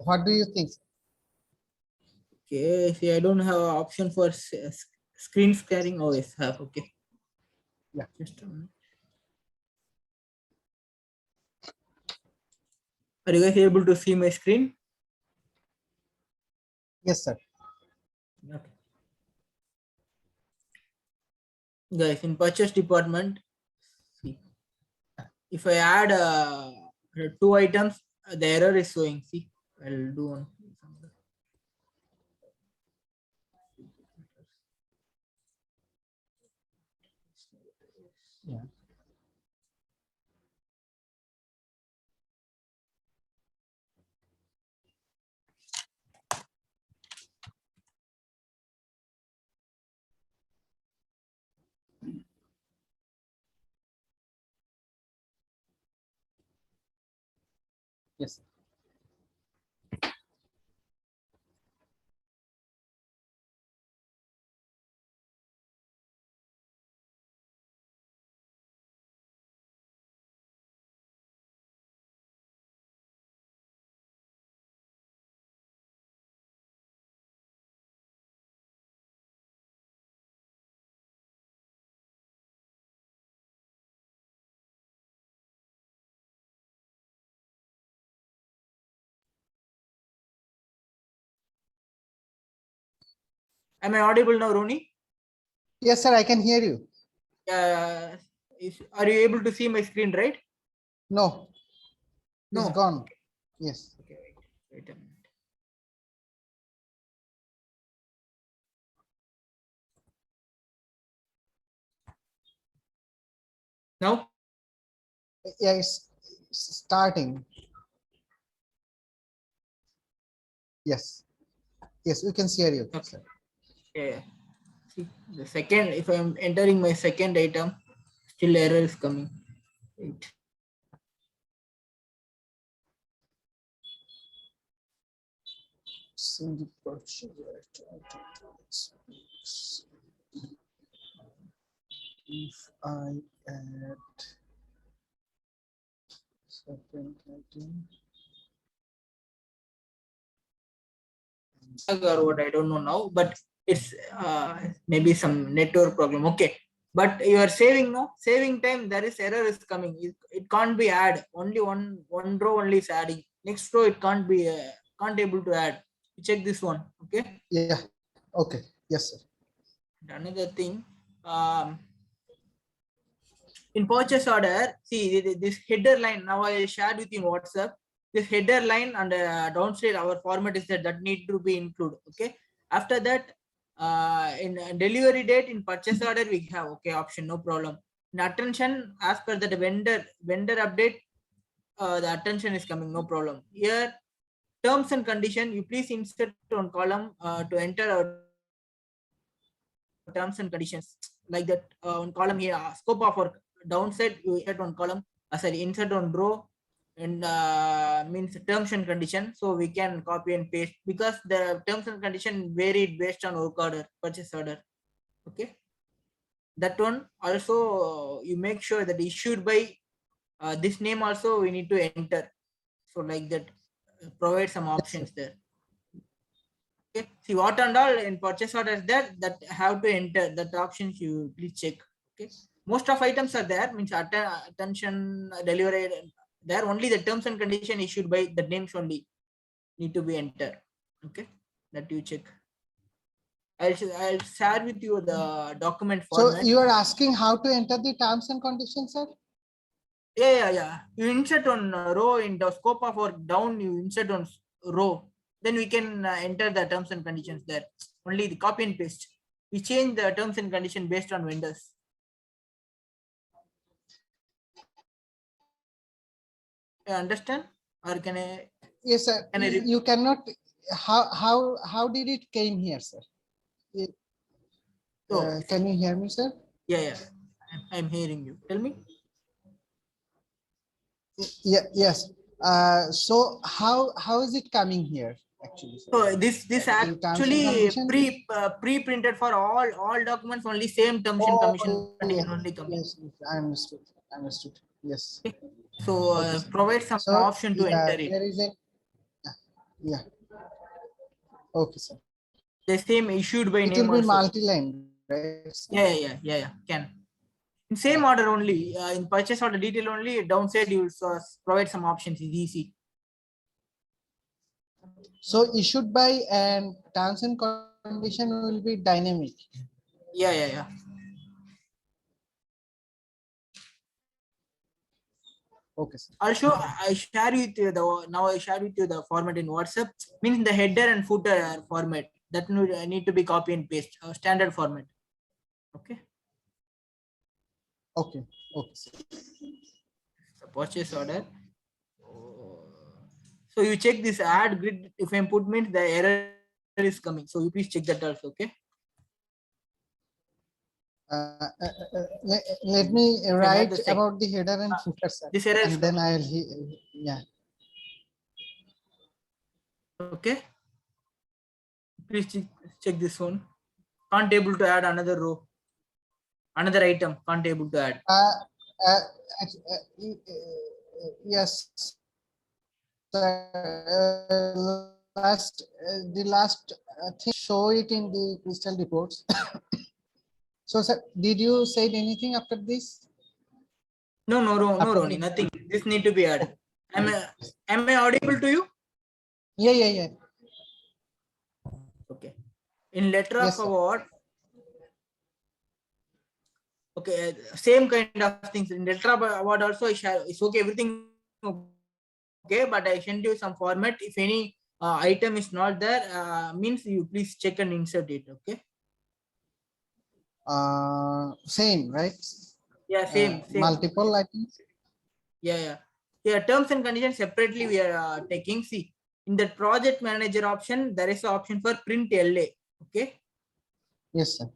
What do you think? Okay, see, I don't have an option for screen sharing. Oh, yes, have. Okay. Yeah. Just a minute. Are you guys able to see my screen? Yes, sir. Okay. Guys, in purchase department, see, if I add two items, the error is showing. See, I'll do one. Yeah. Yes. Am I audible now, Roni? Yes, sir. I can hear you. Are you able to see my screen, right? No. It's No. gone. Yes. Okay, wait a minute. Now? Yeah, it's starting. Yes. Yes, we can hear you. Okay. Sir. Yeah. See, the second, if I'm entering my second item, still error is coming. Wait. Single purchase. If I add second item. Or what, I don't know now, but it's maybe some network problem. Okay, but you are saving, no, saving time, there is error is coming. It can't be add, only one row only is adding, next row it can't be can't able to add. Check this one. Okay. Yeah. Okay. Yes, sir. Another thing, in purchase order, see this header line, now I shared with you in WhatsApp. This header line and downside our format is that need to be included. Okay, after that, in delivery date in purchase order we have, okay, option, no problem. In attention, as per the vendor update, the attention is coming, no problem. Here, terms and condition, you please insert on column to enter our terms and conditions, like that. On column here, scope of work, downside you insert on column, sorry, insert on row, and means terms and condition, so we can copy and paste, because the terms and condition varied based on work order, purchase order. Okay, that one also you make sure that issued by this name also we need to enter, so like that, provide some options there. Okay, see what and all in purchase order is there, that have to enter that options, you please check. Okay, most of items are there, means attention, delivery, there only the terms and condition issued by the names only need to be entered. Okay, that you check. I'll share with you the document So format. you are asking how to enter the terms and conditions, sir? Yeah. You insert on row in the scope of work down, you insert on row, then we can enter the terms and conditions there. Only the copy and paste. We change the terms and condition based on vendors. You understand? Or can I? Yes, sir. Can I You cannot. How did it came here, sir? so, Can you hear me, sir? yeah. I'm hearing you. Tell me. Yeah. Yes. So how is it coming here actually, sir? So this The terms and actually condition? pre-printed for all documents, only same terms and Oh, condition only coming. yes. I understood. Understood. Yes. Okay. So Okay, sir. provide some So option to yeah, enter it. there is a Yeah. Okay, sir. The same issued by It name will be also. multi-line, right? Sir? Yeah. Can. In same order only, in purchase order detail only, downside you will provide some options is easy. So issued by and terms and condition will be dynamic. Yeah. Okay, sir. Also, I share with you now I share with you the format in WhatsApp. Means the header and footer format that need to be copy and paste standard format. Okay. Okay. Okay, sir. The purchase order. So you check this add grid if input means the error is coming. So you please check that also. Okay. Let me If you have write the about the header and footer, sir, this error is and then coming. yeah. Okay. Please check this one. Can't able to add another row, another item. Can't able to add. Yes. The last thing show it in the crystal reports. So, sir, did you say anything after this? No, After Ronnie, the nothing. This need to be added. Am I audible to you? yeah. Okay. In letter of Yes, sir. award, okay, same kind of things. In letter of award also, I share. It's okay, everything okay, but I send you some format. If any item is not there, means you please check and insert it. Okay. Same, right? Yeah, same. Multiple items. Yeah. Terms and conditions separately we are taking. See, in the project manager option, there is an option for print LA. Okay. Yes, sir.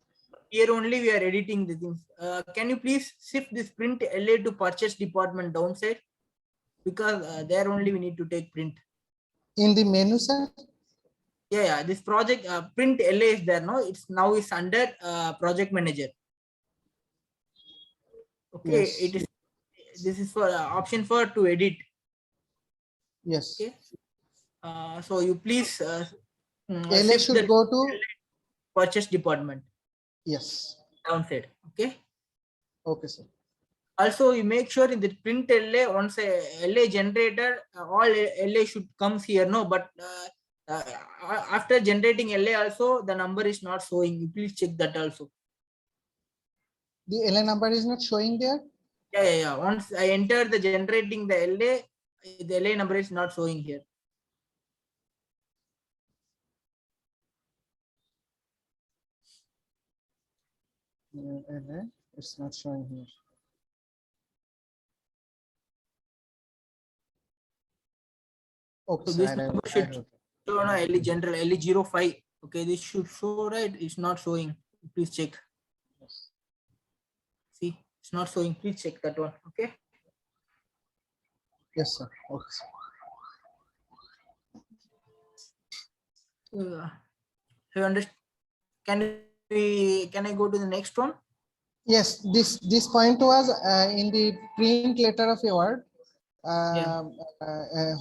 Here only we are editing the things. Can you please shift this print LA to purchase department downside? Because there only we need to take print. In the menu, sir. Yeah. This project print LA is there. No, it's now is under project manager. Okay, Yes. it is. This is for option for to edit. Yes. Okay. So you please LA shift should the go to purchase department yes. downside. Okay. Okay, sir. Also, you make sure in the print LA once a LA generator, all LA should comes here. No, but after generating LA also the number is not showing. You please check that also. The LA number is not showing there. Yeah. Once I enter the generating the LA number is not showing here. LA, it's not showing here. Okay, So sir. this I number wrote should it. show no LA general LA05. Okay, this should show right. It's not showing. Please check. Yes. See, it's not showing. Please check that one. Okay. Yes, sir. Okay, sir. You understand? Can I go to the next one? Yes, this point was in the print letter of award. Yeah.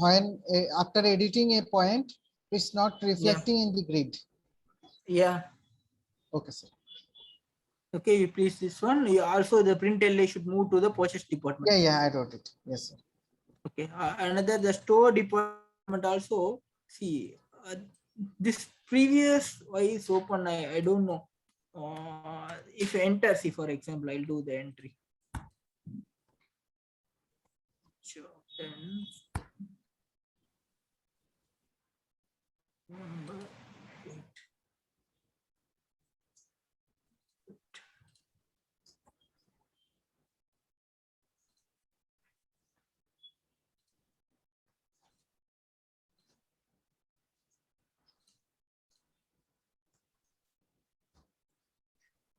When after editing a point, it's not Yeah. reflecting in the grid. Yeah. Okay, sir. Okay, you please this one. You also the print LA should move to the purchase department. Yeah, I wrote it. Yes, sir. Okay. Another the store department also. See, this previous why is open? I don't know. If you enter, see for example, I'll do the entry. Sure. Then number 8.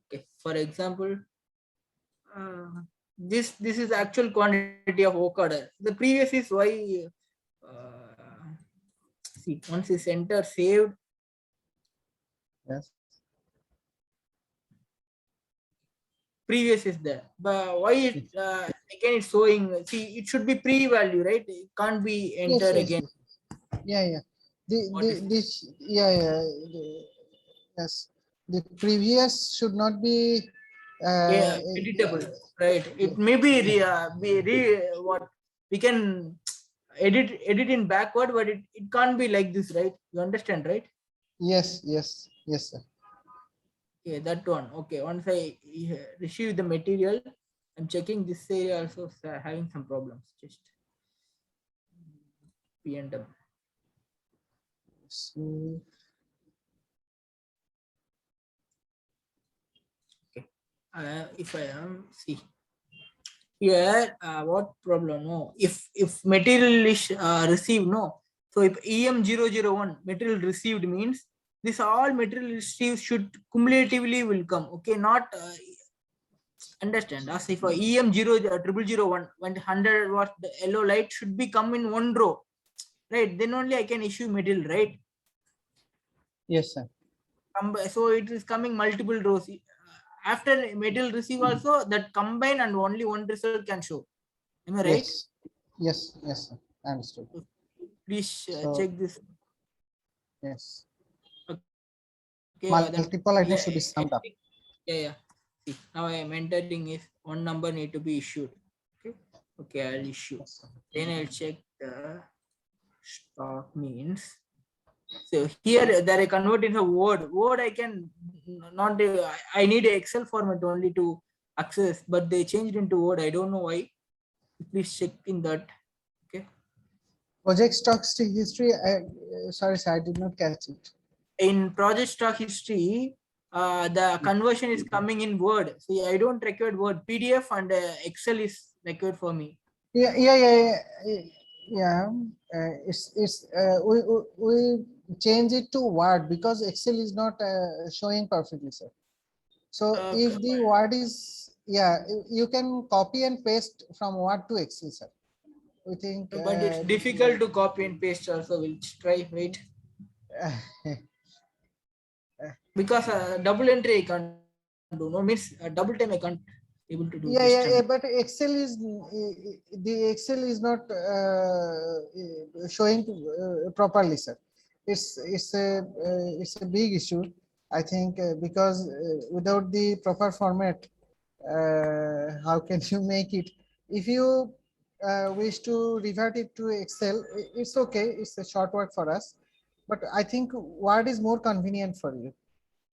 Okay. For example, this is actual quantity of work order. The previous is why. See, once is enter saved. Yes. Previous is there, but why it again it's showing? See, it should be pre-value, right? It can't be Yes, entered yes, again. yes. Yeah. What is this, yeah, yes. The previous should not be, yeah, editable, right? It may be what we can edit in backward, but it can't be like this, right? You understand, right? yes, yes, yes, sir. Okay, that one. Okay, once I receive the material, I'm checking this area also having some problems. Just P and M. So, Okay. If I am see here, what problem? No, if material is received, no. So if EM001 material received means this all material received should cumulatively will come. Okay, not understand. As if EM00001 when 100 watt the yellow light should be come in one row, right? Then only I can issue material, right? yes, sir. So it is coming multiple rows. After material receive also that combine and only one result can show. Am I right? Yes, yes, yes, sir. Understood. Please So, check this. yes, Okay, that multiple items yeah, should be summed up. yeah. See, now I am entering is one number need to be issued. Okay, okay, I'll issue. Yes, sir. Then I'll check the stock means. So here that I convert into Word. Word I can not. I need a Excel format only to access, but they changed into Word. I don't know why. Please check in that. Okay. Project stocks to history. Sorry, sir, I did not catch it. In project stock history, the conversion is coming in Word. See, I don't require Word. PDF and Excel is required for me. Yeah, yeah, yeah, yeah. Yeah. We change it to Word because Excel is not showing perfectly, sir. So if the Word is, yeah, you can copy and paste from Word to Excel, sir. We think. But it's difficult to copy and paste also. We'll try. Wait. Because double entry I can't do. No means double time I can't able to do Yeah, this yeah, yeah, time. but Excel is the Excel is not showing properly, sir. It's a big issue, I think, because without the proper format, how can you make it? If you wish to revert it to Excel, it's okay. It's a short work for us, but I think Word is more convenient for you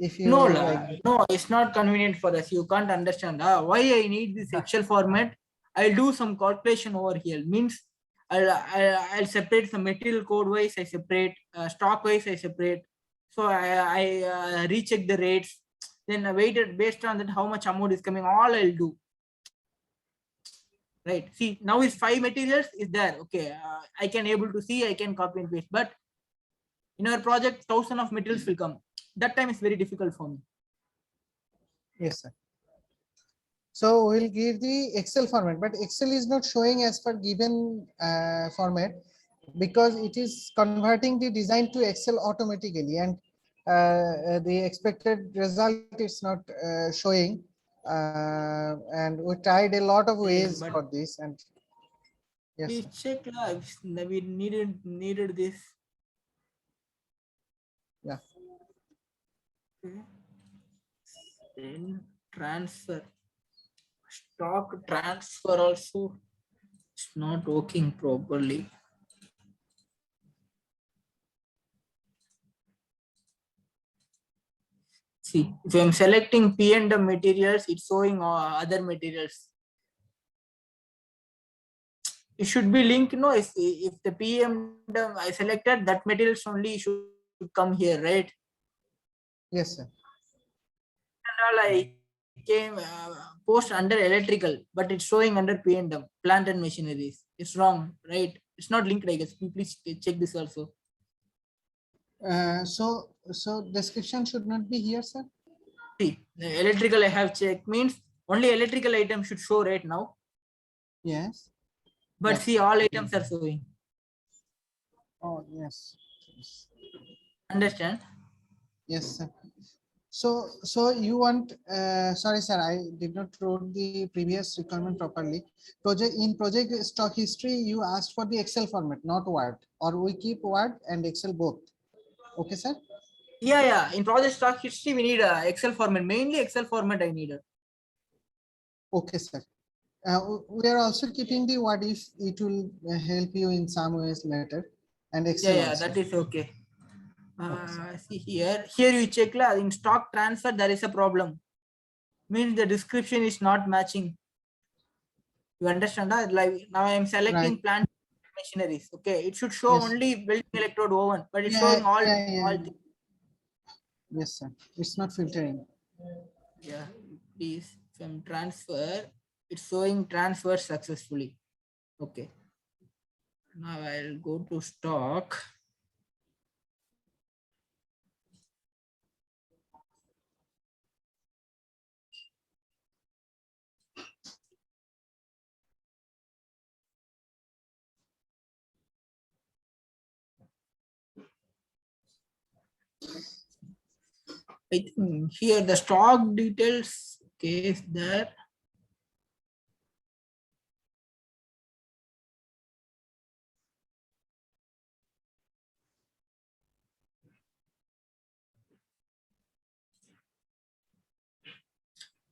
if No, you agree. no, it's not convenient for us. You can't understand why I need this Excel format. I'll do some calculation over here. Means I'll separate the material code wise. I separate stock wise. I separate. So I recheck the rates. Then I waited based on that how much amount is coming. All I'll do. Right. See now is 5 materials is there. Okay. I can able to see. I can copy and paste. But in our project, 1,000 of materials will come. That time is very difficult for me. Yes, sir. So we'll give the Excel format, but Excel is not showing as per given format because it is converting the design to Excel automatically, and the expected result is not showing. And we tried a lot of ways But for this, and yes, please sir. check lives. We needed this. Yeah. Then transfer stock transfer also it's not working properly. See, if I'm selecting P and M materials, it's showing other materials. It should be linked. No, if the PM I selected that materials only should come here, right? Yes, sir. And all I came post under electrical, but it's showing under P&M plant and machineries. It's wrong, right? It's not linked. I guess. Please check this also. So description should not be here, sir. See, the electrical I have checked means only electrical item should show right now. Yes. But Yes. see, all items are showing. Oh, yes. Yes. Understand? Yes, sir. So you want, sorry sir, I did not wrote the previous requirement properly. Project stock history, you asked for the Excel format, not Word, or we keep Word and Excel both. Okay, sir. Yeah. In project stock history, we need a Excel format. Mainly Excel format I needed. Okay, sir. We are also keeping the Word if it will help you in some ways later, and Excel Yeah, also. that is okay. Okay, sir. See here. Here you check la, in stock transfer there is a problem. Means the description is not matching. You understand that? Like now I am selecting Right. plant machineries. Okay, it should show Yes. only building electrode oven, but it's Yeah, showing all yeah. things. Yes, sir. It's not filtering. Yeah, please from transfer, it's showing transfer successfully. Okay, now I'll go to stock. I think here the stock details case there.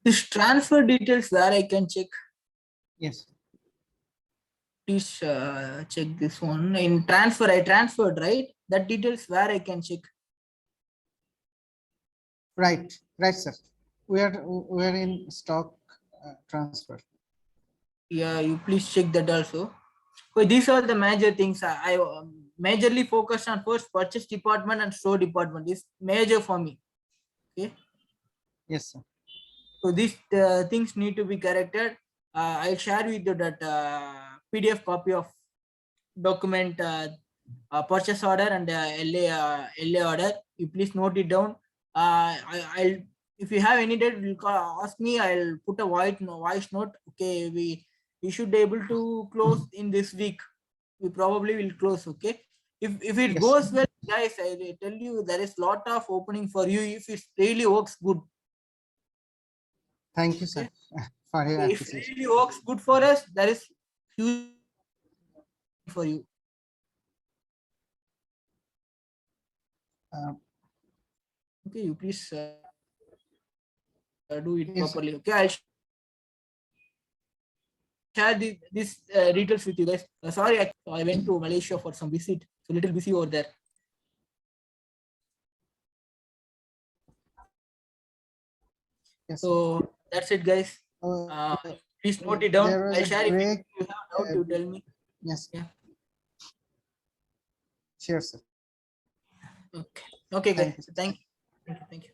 This transfer details where I can check. Yes. Please check this one. In transfer, I transferred, right? That details where I can check. Right. Right, sir. We are in stock transfer. Yeah, you please check that also. So these are the major things I majorly focused on. First, purchase department and store department is major for me. Okay, Yes, sir. so these things need to be corrected. I'll share with you that PDF copy of document, purchase order and LA order. You please note it down. I'll, if you have any doubt, ask me. I'll put a voice note. Okay, we should be able to close in this week. We probably will close. Okay, if it Yes. goes well, guys, I tell you there is lot of opening for you if it really works good. Thank you, sir, Okay, for your if appreciation. really works good for us, there is huge for you. Uh, Okay, you please do it yes, sir. properly. Okay, I'll share these details with you guys. Sorry, I went to Malaysia for some visit, so little busy over there. Yes, sir. So that's it, guys. Uh, Please note it down. there was I'll a share if break. you have doubt, you tell me. Yes. Yeah. Sure, sir. Okay. Okay, guys. Thank you, sir. Thank you. Thank you. Thank you.